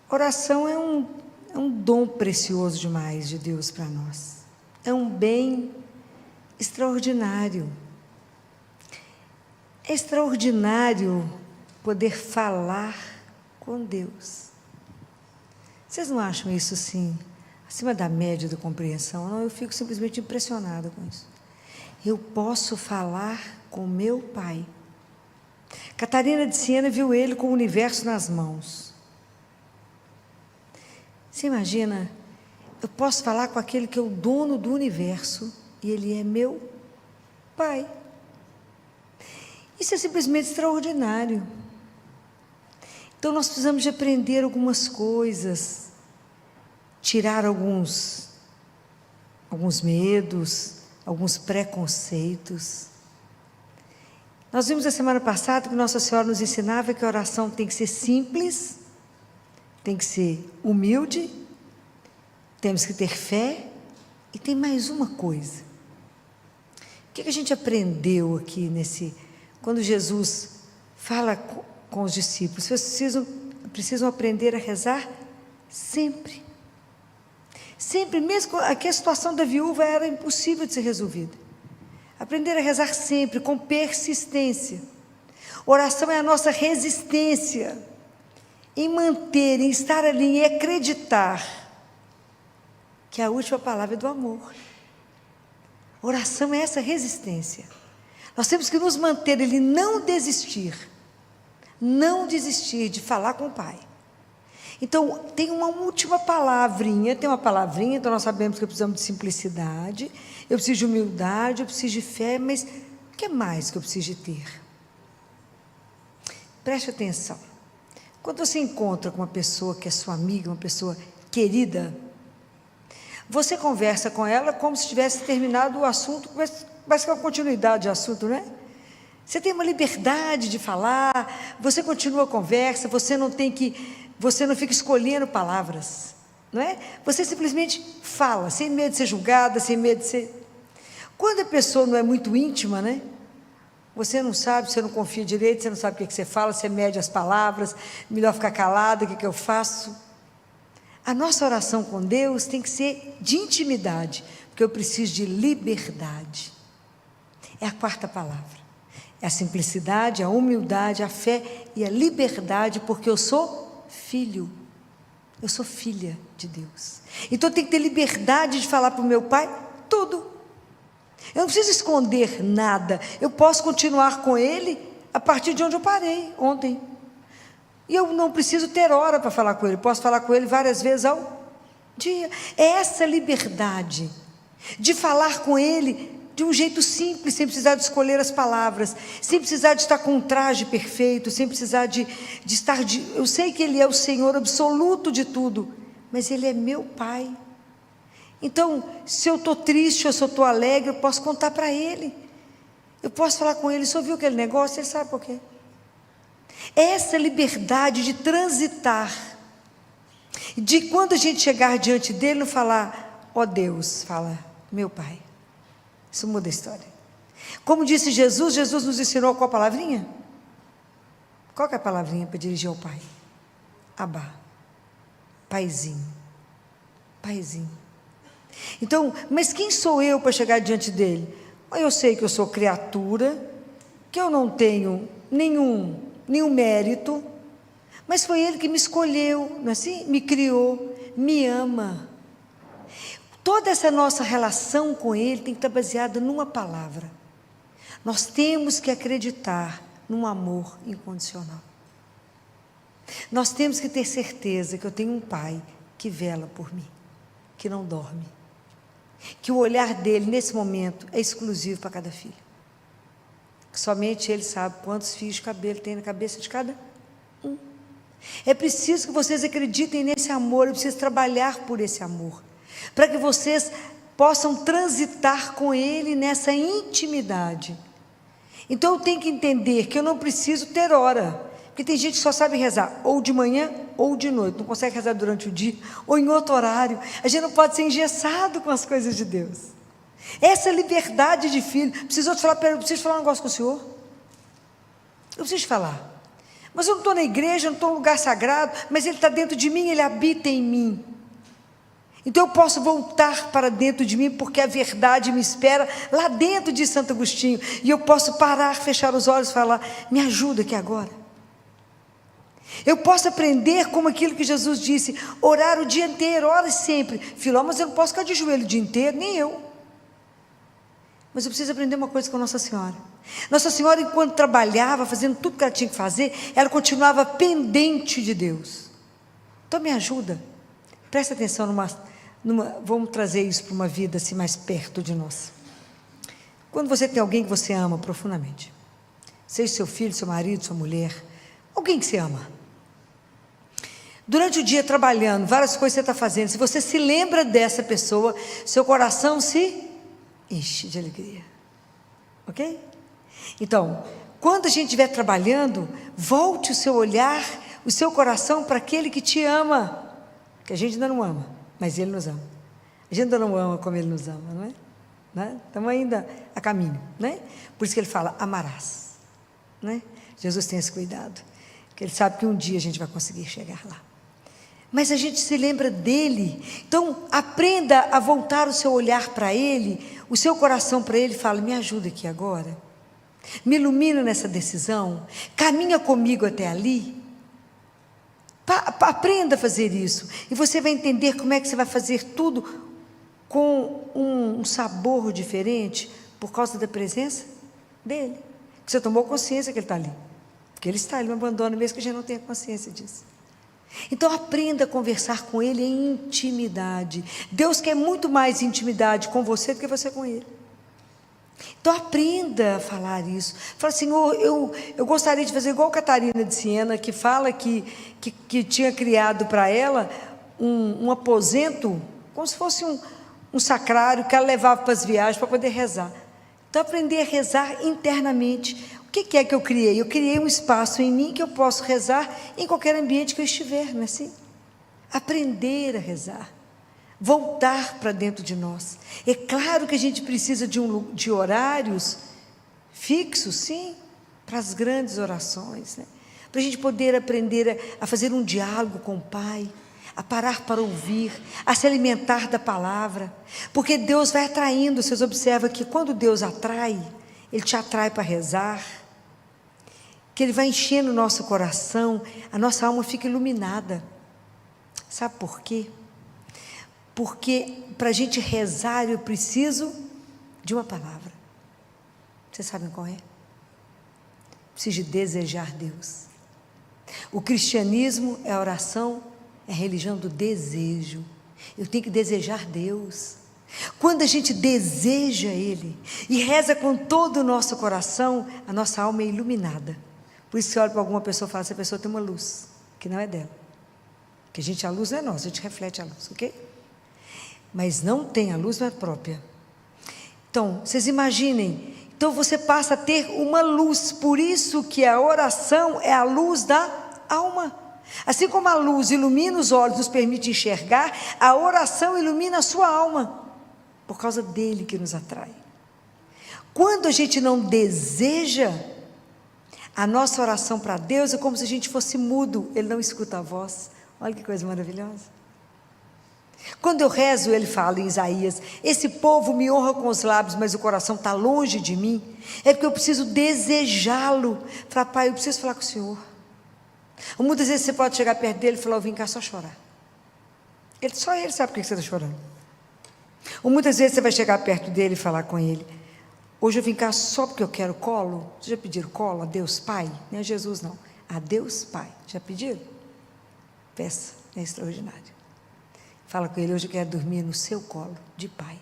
Oração é um dom precioso demais de Deus para nós. É um bem extraordinário. É extraordinário poder falar com Deus. Vocês não acham isso, assim, acima da média da compreensão? Não, eu fico simplesmente impressionada com isso. Eu posso falar com meu Pai. Catarina de Siena viu ele com o universo nas mãos. Você imagina, eu posso falar com aquele que é o dono do universo e ele é meu Pai. Isso é simplesmente extraordinário. Então nós precisamos de aprender algumas coisas, tirar alguns medos, alguns preconceitos. Nós vimos a semana passada que Nossa Senhora nos ensinava que a oração tem que ser simples, tem que ser humilde, temos que ter fé, e tem mais uma coisa. O que a gente aprendeu aqui quando Jesus fala com os discípulos? Vocês precisam aprender a rezar sempre. Sempre, mesmo que a situação da viúva era impossível de ser resolvida. Aprender a rezar sempre, com persistência. Oração é a nossa resistência em manter, em estar ali, em acreditar que a última palavra é do amor. Oração é essa resistência. Nós temos que nos manter, ele não desistir de falar com o Pai. Então, tem uma última palavrinha, então nós sabemos que precisamos de simplicidade, eu preciso de humildade, eu preciso de fé, mas o que mais que eu preciso de ter? Preste atenção. Quando você encontra com uma pessoa que é sua amiga, uma pessoa querida, você conversa com ela como se tivesse terminado o assunto, mas com a continuidade de assunto, não é? Você tem uma liberdade de falar, você continua a conversa, você não fica escolhendo palavras, não é? Você simplesmente fala, sem medo de ser julgada, sem medo de ser... Quando a pessoa não é muito íntima, né? Você não sabe, você não confia direito, você não sabe o que você fala, você mede as palavras, melhor ficar calada, o que eu faço? A nossa oração com Deus tem que ser de intimidade, porque eu preciso de liberdade. É a quarta palavra. É a simplicidade, a humildade, a fé e a liberdade, porque eu sou filho. Eu sou filha de Deus. Então eu tenho que ter liberdade de falar para o meu Pai tudo. Eu não preciso esconder nada. Eu posso continuar com Ele a partir de onde eu parei ontem. E eu não preciso ter hora para falar com Ele. Posso falar com Ele várias vezes ao dia. É essa liberdade de falar com Ele de um jeito simples, sem precisar de escolher as palavras, sem precisar de estar com um traje perfeito, sem precisar de estar... Eu sei que Ele é o Senhor absoluto de tudo, mas Ele é meu Pai. Então, se eu estou triste ou se eu estou alegre, eu posso contar para Ele. Eu posso falar com Ele, só viu aquele negócio? Ele sabe por quê. É essa liberdade de transitar, de quando a gente chegar diante dEle, não falar, ó Deus, fala, meu Pai. Isso muda a história. Como disse Jesus nos ensinou qual palavrinha? Qual que é a palavrinha para dirigir ao Pai? Abá. Paizinho. Paizinho. Então, mas quem sou eu para chegar diante dele? Eu sei que eu sou criatura, que eu não tenho nenhum mérito, mas foi Ele que me escolheu, não é assim? Me criou, me ama. Toda essa nossa relação com Ele tem que estar baseada numa palavra. Nós temos que acreditar num amor incondicional. Nós temos que ter certeza que eu tenho um Pai que vela por mim, que não dorme, que o olhar dele nesse momento é exclusivo para cada filho. Somente Ele sabe quantos fios de cabelo tem na cabeça de cada um. É preciso que vocês acreditem nesse amor, eu preciso trabalhar por esse amor, para que vocês possam transitar com Ele nessa intimidade. Então eu tenho que entender que eu não preciso ter hora, porque tem gente que só sabe rezar ou de manhã ou de noite, não consegue rezar durante o dia ou em outro horário. A gente não pode ser engessado com as coisas de Deus. Essa liberdade de filho. Preciso falar um negócio com o senhor? Eu preciso falar, Mas eu não estou na igreja, não estou no lugar sagrado, mas Ele está dentro de mim, Ele habita em mim. Então eu posso voltar para dentro de mim, porque a verdade me espera lá dentro de Santo Agostinho, e eu posso parar, fechar os olhos e falar: me ajuda aqui agora. Eu posso aprender como aquilo que Jesus disse, orar o dia inteiro, ora sempre. Filó, mas eu não posso ficar de joelho o dia inteiro, nem eu. Mas eu preciso aprender uma coisa com Nossa Senhora. Nossa Senhora, enquanto trabalhava, fazendo tudo que ela tinha que fazer, ela continuava pendente de Deus. Então me ajuda, presta atenção vamos trazer isso para uma vida assim mais perto de nós. Quando você tem alguém que você ama profundamente, seja seu filho, seu marido, sua mulher, alguém que você ama, durante o dia trabalhando, várias coisas você está fazendo, se você se lembra dessa pessoa, seu coração se enche de alegria, ok? Então, quando a gente estiver trabalhando, volte o seu olhar, o seu coração para aquele que te ama, que a gente ainda não ama, mas Ele nos ama. A gente ainda não ama como Ele nos ama, não é? Né? Estamos ainda a caminho, né? Por isso que Ele fala, amarás, né? Jesus tem esse cuidado, porque Ele sabe que um dia a gente vai conseguir chegar lá. Mas a gente se lembra dEle, então aprenda a voltar o seu olhar para Ele, o seu coração para Ele, fala, me ajuda aqui agora, me ilumina nessa decisão, caminha comigo até ali. Aprenda a fazer isso, e você vai entender como é que você vai fazer tudo com um sabor diferente, por causa da presença dEle, que você tomou consciência que Ele está ali, porque Ele está, Ele não abandona, mesmo que a gente não tenha consciência disso. Então aprenda a conversar com Ele em intimidade. Deus quer muito mais intimidade com você do que você com Ele. Então aprenda a falar isso. Fala, Senhor, eu gostaria de fazer igual Catarina de Siena, que fala que tinha criado para ela um aposento, como se fosse um sacrário que ela levava para as viagens para poder rezar. Então aprender a rezar internamente. O que é que eu criei? Eu criei um espaço em mim que eu posso rezar em qualquer ambiente que eu estiver, não é assim? Aprender a rezar. Voltar para dentro de nós. É claro que a gente precisa de horários fixos, sim, para as grandes orações, né? Para a gente poder aprender a fazer um diálogo com o Pai, a parar para ouvir, a se alimentar da palavra, porque Deus vai atraindo. Vocês observam que quando Deus atrai, Ele te atrai para rezar, que Ele vai enchendo o nosso coração, a nossa alma fica iluminada. Sabe por quê? Porque para a gente rezar eu preciso de uma palavra. Vocês sabem qual é? Preciso de desejar Deus. O cristianismo é a oração, é a religião do desejo. Eu tenho que desejar Deus. Quando a gente deseja Ele e reza com todo o nosso coração, a nossa alma é iluminada. Por isso você olha para alguma pessoa e fala, essa pessoa tem uma luz, que não é dela. Porque a luz não é nossa, a gente reflete a luz, ok? Mas não tem, a luz não é própria. Então, vocês imaginem, então você passa a ter uma luz, por isso que a oração é a luz da alma. Assim como a luz ilumina os olhos, nos permite enxergar, a oração ilumina a sua alma, por causa dele que nos atrai. Quando a gente não deseja, a nossa oração para Deus é como se a gente fosse mudo, Ele não escuta a voz. Olha que coisa maravilhosa. Quando eu rezo, Ele fala em Isaías, esse povo me honra com os lábios, mas o coração está longe de mim, é porque eu preciso desejá-lo. Falar, Pai, eu preciso falar com o Senhor. Ou muitas vezes você pode chegar perto dele e falar, eu vim cá só chorar. Só ele sabe por que você está chorando. Ou muitas vezes você vai chegar perto dele e falar com ele, hoje eu vim cá só porque eu quero colo. Vocês já pediram colo a Deus Pai? Não é Jesus não, a Deus Pai. Já pediram? Peça, é extraordinário. Fala com ele, hoje eu quero dormir no seu colo de pai.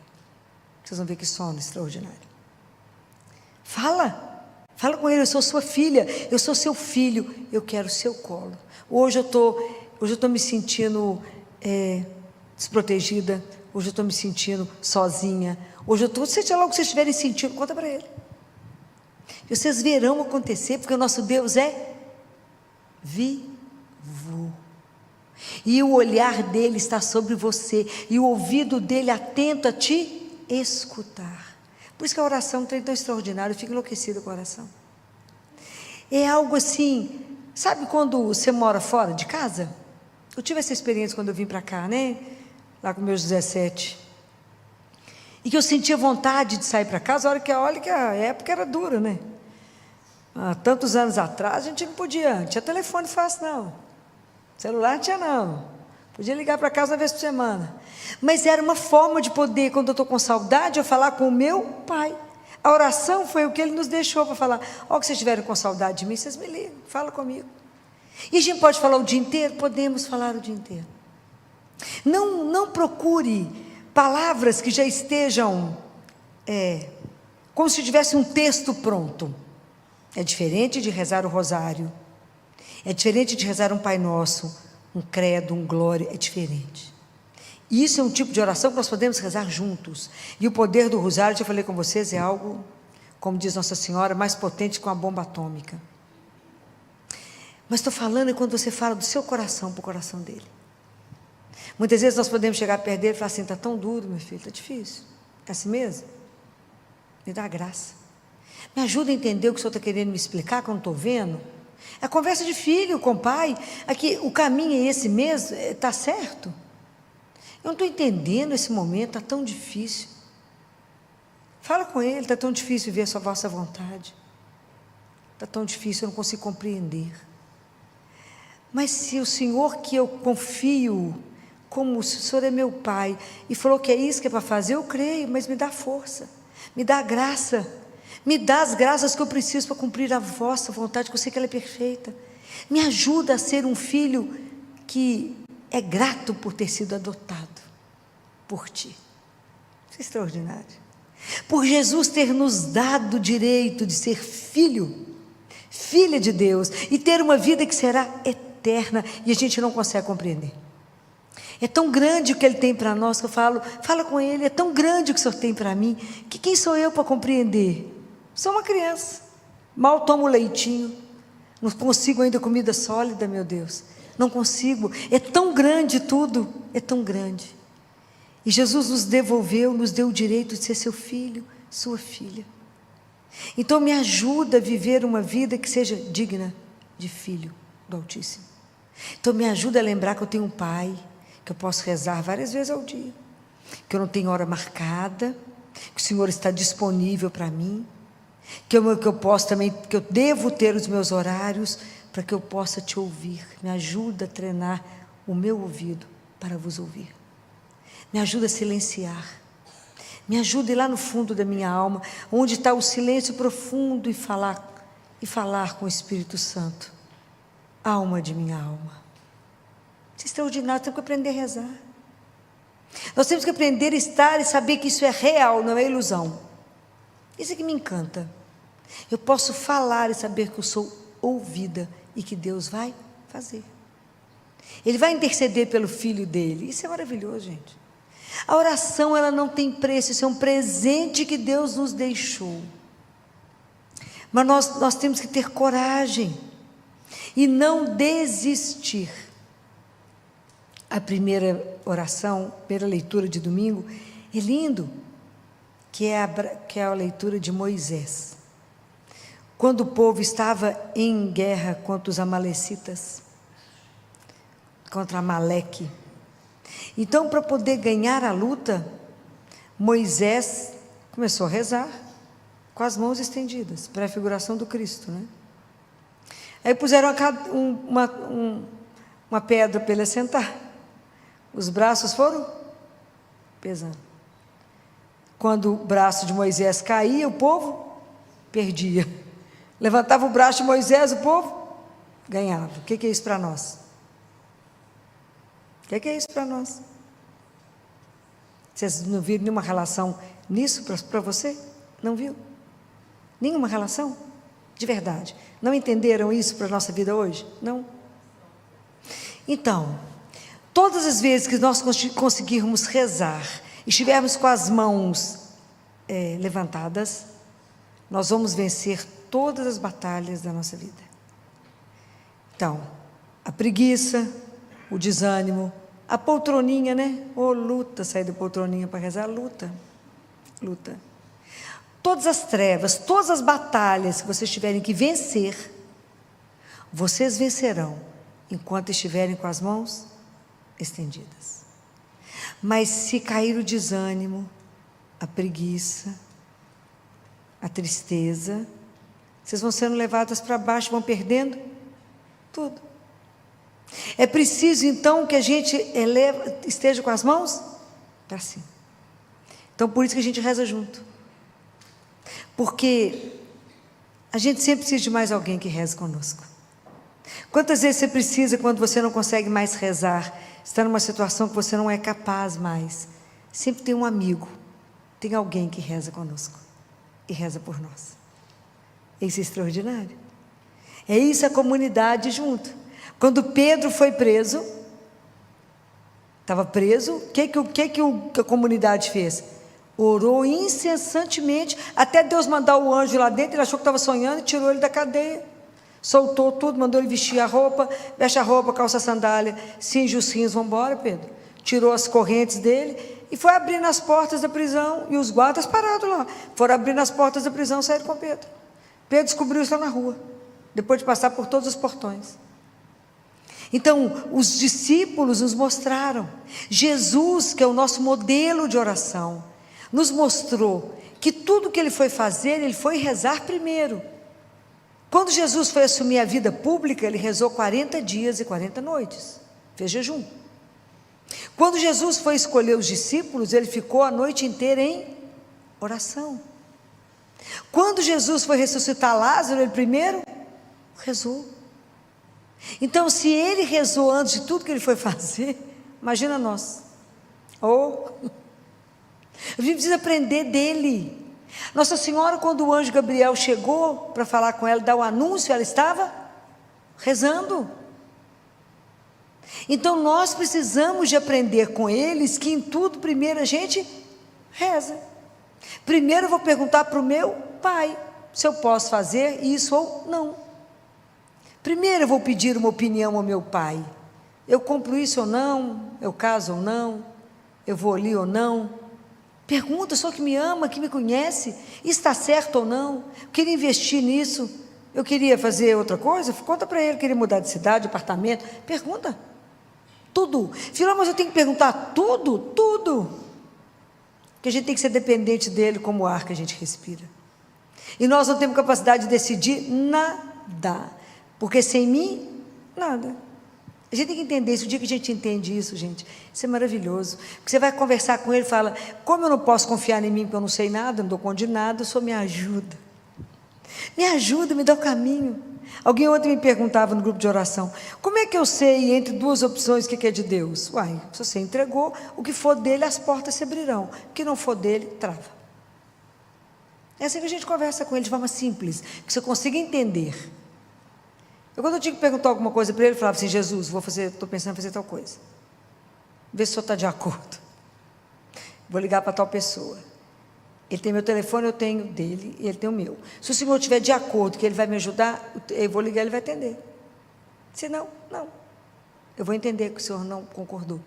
Vocês vão ver que sono extraordinário. Fala com ele, eu sou sua filha, eu sou seu filho, eu quero o seu colo. Hoje eu estou me sentindo desprotegida, hoje eu estou me sentindo sozinha, hoje eu estou, seja lá o que vocês estiverem sentindo, conta para ele. E vocês verão acontecer, porque o nosso Deus é vivo. E o olhar dele está sobre você, e o ouvido dele atento a te escutar. Por isso que a oração é tão extraordinária, eu fico enlouquecida com a oração. É algo assim, Sabe quando você mora fora de casa? Eu tive essa experiência quando eu vim para cá, né? Lá com meus 17. E que eu sentia vontade de sair para casa, olha que a época era dura, né? Há tantos anos atrás, a gente não podia, não tinha telefone fácil, não. Celular não tinha, não. Podia ligar para casa uma vez por semana. Mas era uma forma de poder, quando eu estou com saudade, eu falar com o meu pai. A oração foi o que ele nos deixou para falar. Ó, que vocês estiverem com saudade de mim, vocês me ligam, fala comigo. E a gente pode falar o dia inteiro? Podemos falar o dia inteiro. Não procure palavras que já estejam como se tivesse um texto pronto. É diferente de rezar o rosário. É diferente de rezar um Pai Nosso, um credo, um glória. É diferente. E isso é um tipo de oração que nós podemos rezar juntos. E o poder do rosário, já falei com vocês, é algo, como diz Nossa Senhora, mais potente que uma bomba atômica. Mas estou falando quando você fala do seu coração para o coração dele. Muitas vezes nós podemos chegar perto dele e falar assim, está tão duro, meu filho, está difícil. É assim mesmo? Me dá graça. Me ajuda a entender o que o senhor está querendo me explicar, que eu não estou vendo. É conversa de filho com pai. Aqui, o caminho é esse mesmo? Está certo? Eu não estou entendendo esse momento, está tão difícil. Fala com ele, está tão difícil viver a vossa vontade. Está tão difícil, eu não consigo compreender. Mas se o Senhor que eu confio, como o Senhor é meu Pai, e falou que é isso que é para fazer, eu creio, mas me dá força, me dá graça, me dá as graças que eu preciso para cumprir a vossa vontade, que eu sei que ela é perfeita. Me ajuda a ser um filho que é grato por ter sido adotado por Ti. Isso é extraordinário. Por Jesus ter nos dado o direito de ser filho, filha de Deus, e ter uma vida que será eterna, e a gente não consegue compreender. É tão grande o que Ele tem para nós, que eu fala com Ele, é tão grande o que o Senhor tem para mim, que quem sou eu para compreender? Sou uma criança, mal tomo leitinho, não consigo ainda comida sólida, meu Deus, não consigo, é tão grande tudo, é tão grande. E Jesus nos devolveu, nos deu o direito de ser seu filho, sua filha. Então me ajuda a viver uma vida que seja digna de filho do Altíssimo. Então me ajuda a lembrar que eu tenho um Pai, que eu posso rezar várias vezes ao dia, que eu não tenho hora marcada, que o Senhor está disponível para mim, que eu posso também, que eu devo ter os meus horários para que eu possa te ouvir. Me ajuda a treinar o meu ouvido para vos ouvir. Me ajuda a silenciar. Me ajuda a ir lá no fundo da minha alma, onde está o silêncio profundo, e falar com o Espírito Santo. Alma de minha alma. Isso é extraordinário, temos que aprender a rezar. Nós temos que aprender a estar e saber que isso é real, não é ilusão. Isso é que me encanta. Eu posso falar e saber que eu sou ouvida e que Deus vai fazer. Ele vai interceder pelo filho dele. Isso é maravilhoso, gente. A oração, ela não tem preço, isso é um presente que Deus nos deixou. Mas nós temos que ter coragem e não desistir. A primeira oração, primeira leitura de domingo, é lindo, que é a leitura de Moisés. Quando o povo estava em guerra contra os amalecitas, contra Amaleque. Então, para poder ganhar a luta, Moisés começou a rezar com as mãos estendidas, pré-figuração do Cristo, né? Aí puseram uma pedra para ele assentar. Os braços foram pesando. Quando o braço de Moisés caía, o povo perdia. Levantava o braço de Moisés, o povo ganhava. O que é isso para nós? O que é isso para nós? Vocês não viram nenhuma relação nisso para você? Não viu? Nenhuma relação? De verdade. Não entenderam isso para a nossa vida hoje? Não? Então, todas as vezes que nós conseguirmos rezar e estivermos com as mãos levantadas, nós vamos vencer todas as batalhas da nossa vida. Então, a preguiça, o desânimo, a poltroninha, né? Luta, sair da poltroninha para rezar, luta. Todas as trevas, todas as batalhas que vocês tiverem que vencer, vocês vencerão enquanto estiverem com as mãos estendidas. Mas se cair o desânimo, a preguiça, a tristeza, vocês vão sendo levadas para baixo, vão perdendo tudo. É preciso então que a gente esteja com as mãos para cima. Então por isso que a gente reza junto, porque a gente sempre precisa de mais alguém que reze conosco. Quantas vezes você precisa, quando você não consegue mais rezar, está numa situação que você não é capaz mais, sempre tem um amigo, tem alguém que reza conosco e reza por nós. Isso é extraordinário. É isso, a comunidade junto. Quando Pedro foi preso, estava preso, o que a comunidade fez? Orou incessantemente, até Deus mandar o anjo lá dentro. Ele achou que estava sonhando e tirou ele da cadeia, soltou tudo, mandou ele vestir a roupa, veste a roupa, calça a sandália, cinge os cinhos, vamos embora, Pedro. Tirou as correntes dele e foi abrindo as portas da prisão, e os guardas parados lá, foram abrindo as portas da prisão e saíram com Pedro. Pedro descobriu isso lá na rua, depois de passar por todos os portões. Então, os discípulos nos mostraram, Jesus, que é o nosso modelo de oração, nos mostrou que tudo que ele foi fazer, ele foi rezar primeiro. Quando Jesus foi assumir a vida pública, ele rezou 40 dias e 40 noites, fez jejum. Quando Jesus foi escolher os discípulos, ele ficou a noite inteira em oração. Quando Jesus foi ressuscitar Lázaro, ele primeiro rezou. Então, se ele rezou antes de tudo que ele foi fazer, imagina nós. A gente precisa aprender dele. Nossa Senhora, quando o anjo Gabriel chegou para falar com ela, dar o anúncio, ela estava rezando. Então nós precisamos de aprender com eles que em tudo primeiro a gente reza. Primeiro eu vou perguntar para o meu pai se eu posso fazer isso ou não. Primeiro eu vou pedir uma opinião ao meu pai. Eu compro isso ou não? Eu caso ou não? Eu vou ali ou não? Pergunta, só que me ama, que me conhece, está certo ou não? Eu queria investir nisso, eu queria fazer outra coisa, conta para ele, queria mudar de cidade, apartamento, pergunta, tudo. Filho, mas eu tenho que perguntar tudo, porque a gente tem que ser dependente dele como o ar que a gente respira, e nós não temos capacidade de decidir nada, porque sem mim, nada. A gente tem que entender isso. O dia que a gente entende isso, gente, isso é maravilhoso. Porque você vai conversar com ele e fala, como eu não posso confiar em mim, porque eu não sei nada, não dou conta de nada, o Senhor me ajuda. Me ajuda, me dá o caminho. Alguém ontem me perguntava no grupo de oração, como é que eu sei entre duas opções o que é de Deus? Uai, se você entregou, o que for dele, as portas se abrirão. O que não for dele, trava. É assim que a gente conversa com ele de forma simples, que você consiga entender. Quando eu tinha que perguntar alguma coisa para ele, eu falava assim, Jesus, estou pensando em fazer tal coisa. Vê se o senhor está de acordo. Vou ligar para tal pessoa. Ele tem meu telefone, eu tenho dele, e ele tem o meu. Se o senhor estiver de acordo que ele vai me ajudar, eu vou ligar, ele vai atender. Se não, não. Eu vou entender que o senhor não concordou.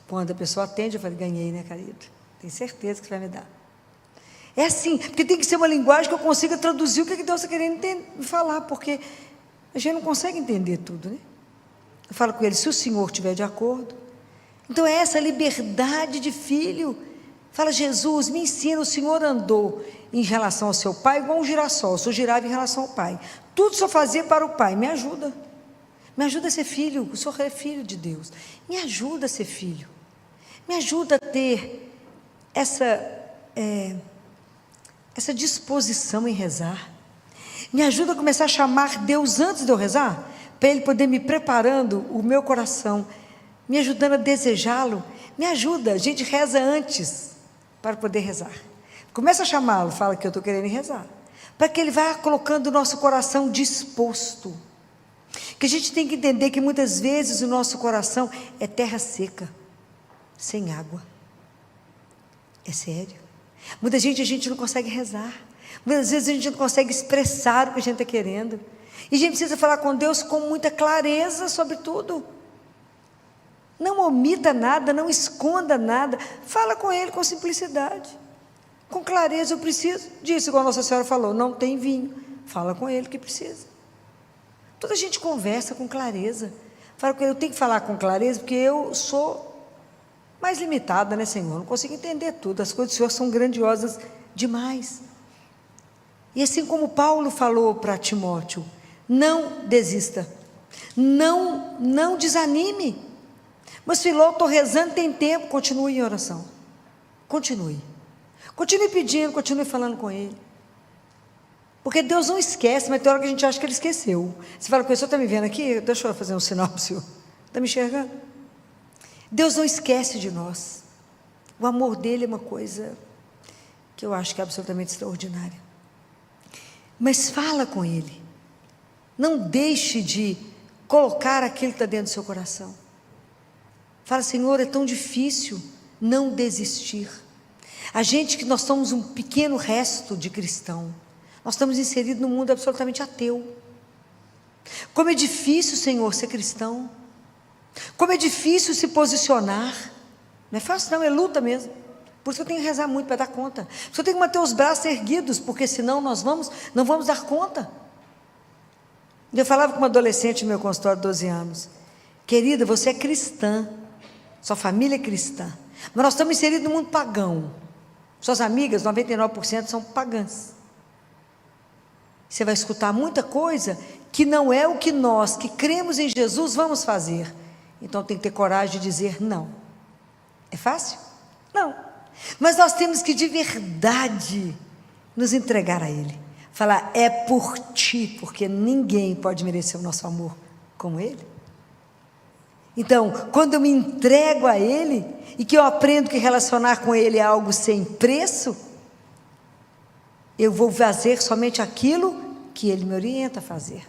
Quando a pessoa atende, eu falo, ganhei, né, querido? Tenho certeza que você vai me dar. É assim, porque tem que ser uma linguagem que eu consiga traduzir o que Deus está querendo falar, porque a gente não consegue entender tudo, né? Eu falo com ele, se o senhor estiver de acordo. Então é essa liberdade de filho. Fala, Jesus, me ensina, o senhor andou em relação ao seu pai igual um girassol, o senhor girava em relação ao pai. Tudo o senhor fazia para o pai, me ajuda. Me ajuda a ser filho, o senhor é filho de Deus. Me ajuda a ser filho. Me ajuda a ter essa disposição em rezar. Me ajuda a começar a chamar Deus antes de eu rezar, para Ele poder me preparando o meu coração, me ajudando a desejá-lo. Me ajuda, a gente reza antes, para poder rezar. Começa a chamá-lo, fala que eu estou querendo rezar, para que Ele vá colocando o nosso coração disposto. Que a gente tem que entender que muitas vezes o nosso coração é terra seca, sem água. É sério. Muita gente, a gente não consegue rezar. Muitas vezes a gente não consegue expressar o que a gente está querendo. E a gente precisa falar com Deus com muita clareza sobre tudo. Não omita nada, não esconda nada. Fala com Ele com simplicidade. Com clareza, eu preciso disso, igual a Nossa Senhora falou, não tem vinho. Fala com Ele que precisa. Toda gente conversa com clareza. Fala com ele, eu tenho que falar com clareza, porque eu sou mais limitada, né, Senhor? Não consigo entender tudo. As coisas do Senhor são grandiosas demais. E assim como Paulo falou para Timóteo, não desista, não desanime. Mas Filó, estou rezando, tem tempo, continue em oração. Continue pedindo, continue falando com ele. Porque Deus não esquece, mas tem hora que a gente acha que ele esqueceu. Você fala com ele, o senhor está me vendo aqui? Deixa eu fazer um sinal para o senhor. Está me enxergando? Deus não esquece de nós. O amor dele é uma coisa que eu acho que é absolutamente extraordinária. Mas fala com ele. Não deixe de colocar aquilo que está dentro do seu coração. Fala, Senhor, é tão difícil não desistir. A gente que nós somos um pequeno resto de cristão. Nós estamos inseridos num mundo absolutamente ateu. Como é difícil, Senhor, ser cristão. Como é difícil se posicionar. Não é fácil não, é luta mesmo. Por isso eu tenho que rezar muito para dar conta. Por isso eu tenho que manter os braços erguidos, porque senão nós não vamos dar conta. Eu falava com uma adolescente no meu consultório de 12 anos. Querida, você é cristã. Sua família é cristã. Mas nós estamos inseridos no mundo pagão. Suas amigas, 99% são pagãs. Você vai escutar muita coisa que não é o que nós, que cremos em Jesus, vamos fazer. Então tem que ter coragem de dizer não. É fácil? Não. Mas nós temos que de verdade nos entregar a Ele. Falar, é por Ti, porque ninguém pode merecer o nosso amor como Ele. Então, quando eu me entrego a Ele, e que eu aprendo que relacionar com Ele é algo sem preço, eu vou fazer somente aquilo que Ele me orienta a fazer.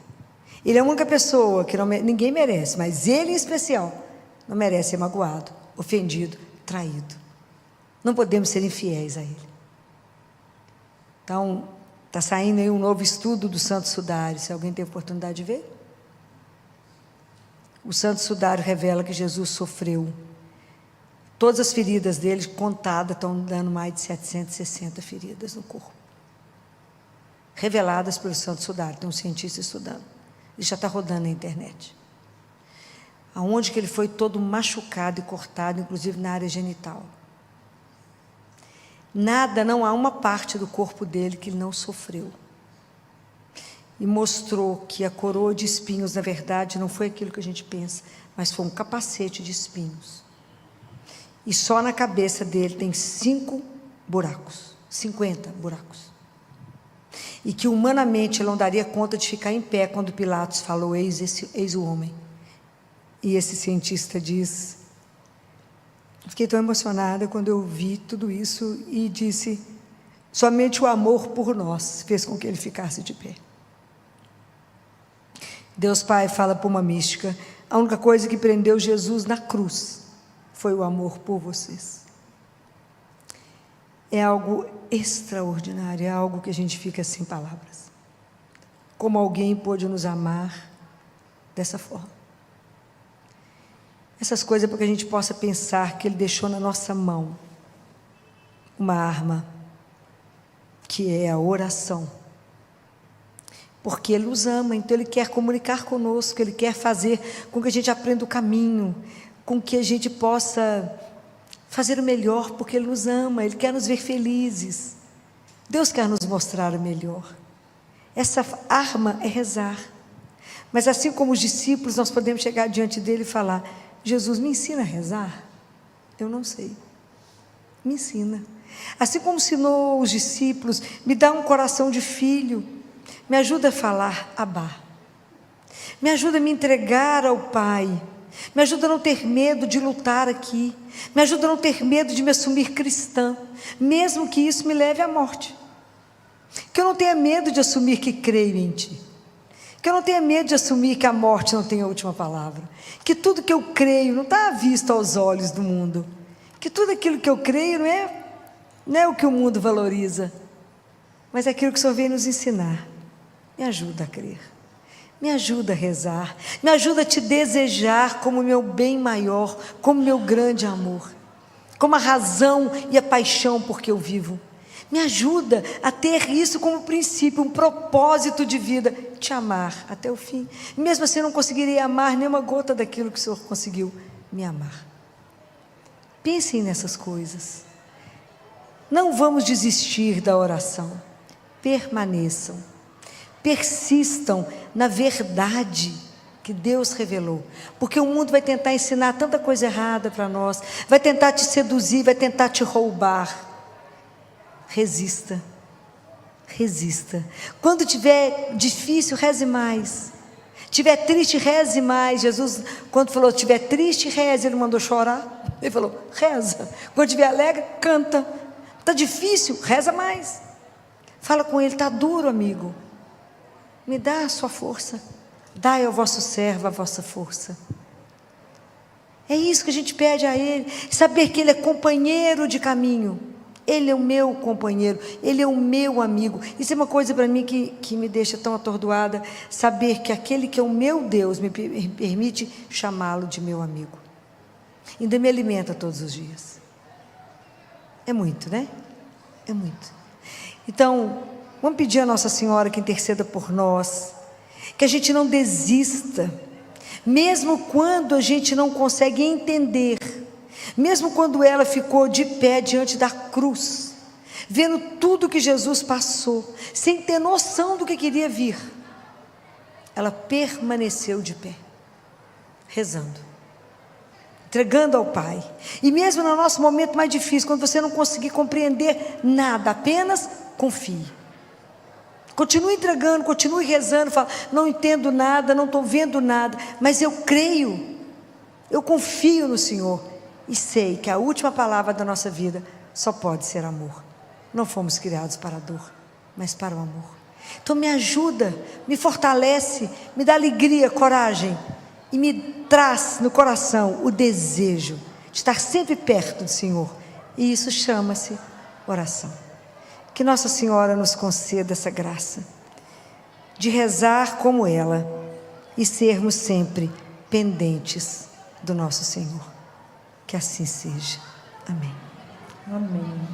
Ele é a única pessoa que ninguém merece, mas Ele em especial não merece ser magoado, ofendido, traído. Não podemos ser infiéis a Ele. Então, está saindo aí um novo estudo do Santo Sudário, se alguém tem oportunidade de ver. O Santo Sudário revela que Jesus sofreu. Todas as feridas dele, contadas, estão dando mais de 760 feridas no corpo. Reveladas pelo Santo Sudário, tem um cientista estudando. Ele já está rodando na internet. Aonde que ele foi todo machucado e cortado, inclusive na área genital. Nada, não há uma parte do corpo dele que ele não sofreu. E mostrou que a coroa de espinhos, na verdade, não foi aquilo que a gente pensa, mas foi um capacete de espinhos. E só na cabeça dele tem 50 buracos. E que humanamente ele não daria conta de ficar em pé quando Pilatos falou, eis o homem. E esse cientista diz, fiquei tão emocionada quando eu vi tudo isso e disse, somente o amor por nós fez com que ele ficasse de pé. Deus Pai fala para uma mística, a única coisa que prendeu Jesus na cruz foi o amor por vocês. É algo extraordinário, é algo que a gente fica sem palavras. Como alguém pôde nos amar dessa forma. Essas coisas para que a gente possa pensar que Ele deixou na nossa mão uma arma, que é a oração. Porque Ele nos ama, então Ele quer comunicar conosco, Ele quer fazer com que a gente aprenda o caminho, com que a gente possa fazer o melhor, porque Ele nos ama, Ele quer nos ver felizes. Deus quer nos mostrar o melhor. Essa arma é rezar. Mas assim como os discípulos, nós podemos chegar diante dEle e falar, Jesus, me ensina a rezar? Eu não sei. Me ensina. Assim como ensinou os discípulos, me dá um coração de filho, me ajuda a falar Abá. Me ajuda a me entregar ao Pai. Me ajuda a não ter medo de lutar aqui. Me ajuda a não ter medo de me assumir cristã, mesmo que isso me leve à morte. Que eu não tenha medo de assumir que creio em Ti. Que eu não tenha medo de assumir que a morte não tem a última palavra. Que tudo que eu creio não está à vista aos olhos do mundo. Que tudo aquilo que eu creio não é o que o mundo valoriza, mas é aquilo que o Senhor veio nos ensinar. Me ajuda a crer. Me ajuda a rezar, me ajuda a Te desejar como meu bem maior, como meu grande amor, como a razão e a paixão por que eu vivo. Me ajuda a ter isso como princípio, um propósito de vida, te amar até o fim. Mesmo assim, eu não conseguiria amar nenhuma gota daquilo que o Senhor conseguiu me amar. Pensem nessas coisas. Não vamos desistir da oração. Permaneçam. Persistam na verdade que Deus revelou. Porque o mundo vai tentar ensinar tanta coisa errada para nós. Vai tentar te seduzir, vai tentar te roubar. Resista. Resista. Quando tiver difícil, reze mais. Tiver triste, reze mais. Jesus, quando falou, tiver triste, reze, Ele mandou chorar. Ele falou, reza. Quando tiver alegre, canta. Está difícil, reza mais. Fala com Ele, está duro, amigo. Me dá a sua força. Dai ao vosso servo a vossa força. É isso que a gente pede a Ele. Saber que Ele é companheiro de caminho. Ele é o meu companheiro, Ele é o meu amigo. Isso é uma coisa para mim que me deixa tão atordoada, saber que aquele que é o meu Deus me permite chamá-lo de meu amigo. Ainda me alimenta todos os dias. É muito, né? É muito. Então, vamos pedir a Nossa Senhora que interceda por nós, que a gente não desista, mesmo quando a gente não consegue entender. Mesmo quando ela ficou de pé diante da cruz, vendo tudo que Jesus passou, sem ter noção do que queria vir, ela permaneceu de pé, rezando, entregando ao Pai. E mesmo no nosso momento mais difícil, quando você não conseguir compreender nada, apenas confie. Continue entregando, continue rezando, fala, não entendo nada, não estou vendo nada, mas eu creio, eu confio no Senhor. E sei que a última palavra da nossa vida só pode ser amor. Não fomos criados para a dor, mas para o amor. Então me ajuda, me fortalece, me dá alegria, coragem. E me traz no coração o desejo de estar sempre perto do Senhor. E isso chama-se oração. Que Nossa Senhora nos conceda essa graça de rezar como ela e sermos sempre pendentes do nosso Senhor. Que assim seja. Amém. Amém.